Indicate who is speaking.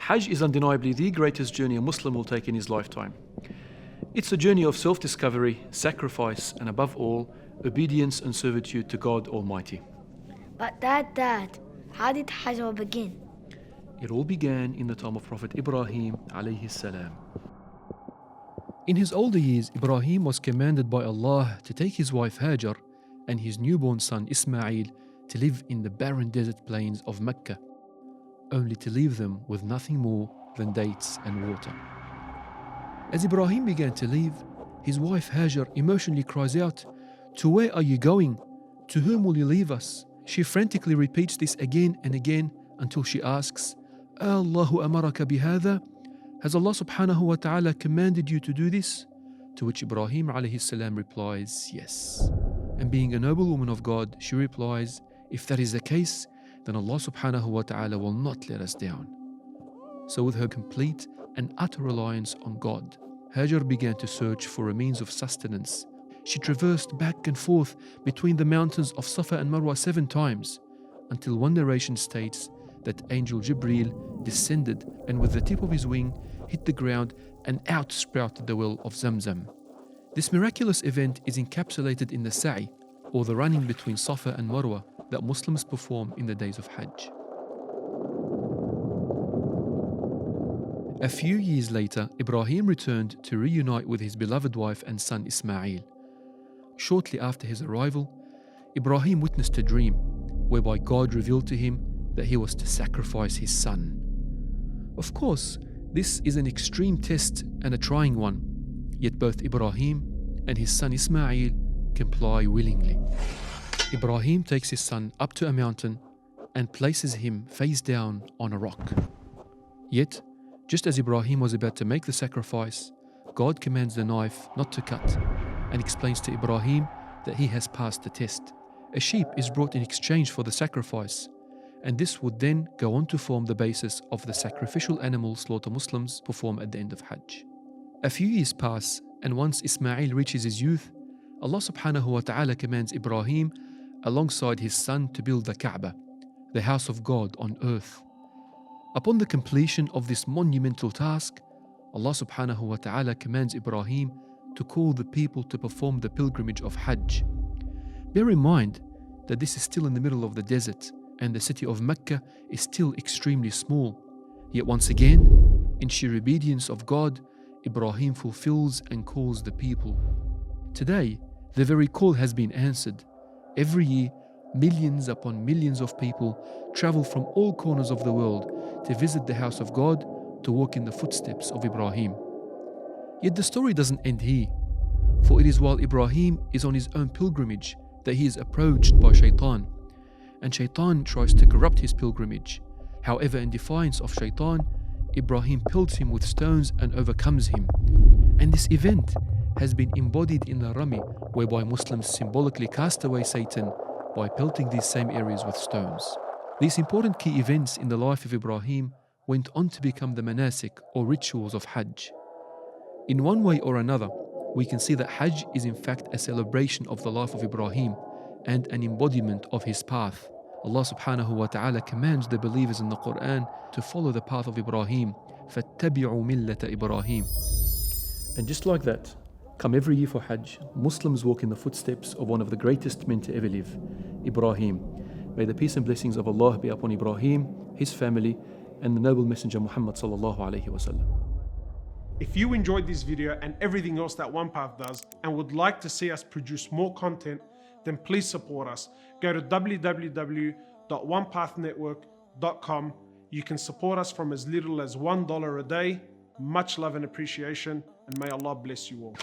Speaker 1: Hajj is undeniably the greatest journey a Muslim will take in his lifetime. It's a journey of self-discovery, sacrifice, and above all, obedience and servitude to God Almighty.
Speaker 2: But Dad, how did Hajj all begin?
Speaker 1: It all began in the time of Prophet Ibrahim alayhi salam. In his older years, Ibrahim was commanded by Allah to take his wife Hajar and his newborn son Ismail to live in the barren desert plains of Makkah, only to leave them with nothing more than dates and water. As Ibrahim began to leave, his wife Hajar emotionally cries out, "To where are you going? To whom will you leave us?" She frantically repeats this again and again until she asks, "Allahu amaraka bihadha?" Has Allah subhanahu wa ta'ala commanded you to do this? To which Ibrahim alayhi salam replies, "Yes." And being a noble woman of God, she replies, "If that is the case, then Allah subhanahu wa ta'ala will not let us down." So with her complete and utter reliance on God, Hajar began to search for a means of sustenance. She traversed back and forth between the mountains of Safa and Marwa 7 times, until one narration states that Angel Jibreel descended and with the tip of his wing hit the ground and out sprouted the well of Zamzam. This miraculous event is encapsulated in the sa'i, or the running between Safa and Marwa that Muslims perform in the days of Hajj. A few years later, Ibrahim returned to reunite with his beloved wife and son Ismail. Shortly after his arrival, Ibrahim witnessed a dream whereby God revealed to him that he was to sacrifice his son. Of course, this is an extreme test and a trying one, yet both Ibrahim and his son Ismail comply willingly. Ibrahim takes his son up to a mountain and places him face down on a rock. Yet, just as Ibrahim was about to make the sacrifice, God commands the knife not to cut and explains to Ibrahim that he has passed the test. A sheep is brought in exchange for the sacrifice, and this would then go on to form the basis of the sacrificial animal slaughter Muslims perform at the end of Hajj. A few years pass, and once Ismail reaches his youth, Allah subhanahu wa ta'ala commands Ibrahim alongside his son to build the Kaaba, the house of God on earth. Upon the completion of this monumental task, Allah subhanahu wa ta'ala commands Ibrahim to call the people to perform the pilgrimage of Hajj. Bear in mind that this is still in the middle of the desert and the city of Makkah is still extremely small. Yet once again, in sheer obedience of God, Ibrahim fulfills and calls the people. Today, the very call has been answered. Every year, millions upon millions of people travel from all corners of the world to visit the house of God to walk in the footsteps of Ibrahim. Yet the story doesn't end here, for it is while Ibrahim is on his own pilgrimage that he is approached by Shaytan, and Shaytan tries to corrupt his pilgrimage. However, in defiance of Shaytan, Ibrahim pelts him with stones and overcomes him. And this event has been embodied in the Rami, whereby Muslims symbolically cast away Satan by pelting these same areas with stones. These important key events in the life of Ibrahim went on to become the manasik or rituals of Hajj. In one way or another, we can see that Hajj is in fact a celebration of the life of Ibrahim and an embodiment of his path. Allah subhanahu wa ta'ala commands the believers in the Quran to follow the path of Ibrahim, فَاتَّبِعُوا مِلَّةَ إِبْرَاهِيمَ. And just like that, come every year for Hajj, Muslims walk in the footsteps of one of the greatest men to ever live, Ibrahim. May the peace and blessings of Allah be upon Ibrahim, his family, and the noble messenger Muhammad sallallahu alayhi wa sallam.
Speaker 3: If you enjoyed this video and everything else that OnePath does and would like to see us produce more content, then please support us. Go to www.onepaathnetwork.com. You can support us from as little as $1 a day. Much love and appreciation, and may Allah bless you all.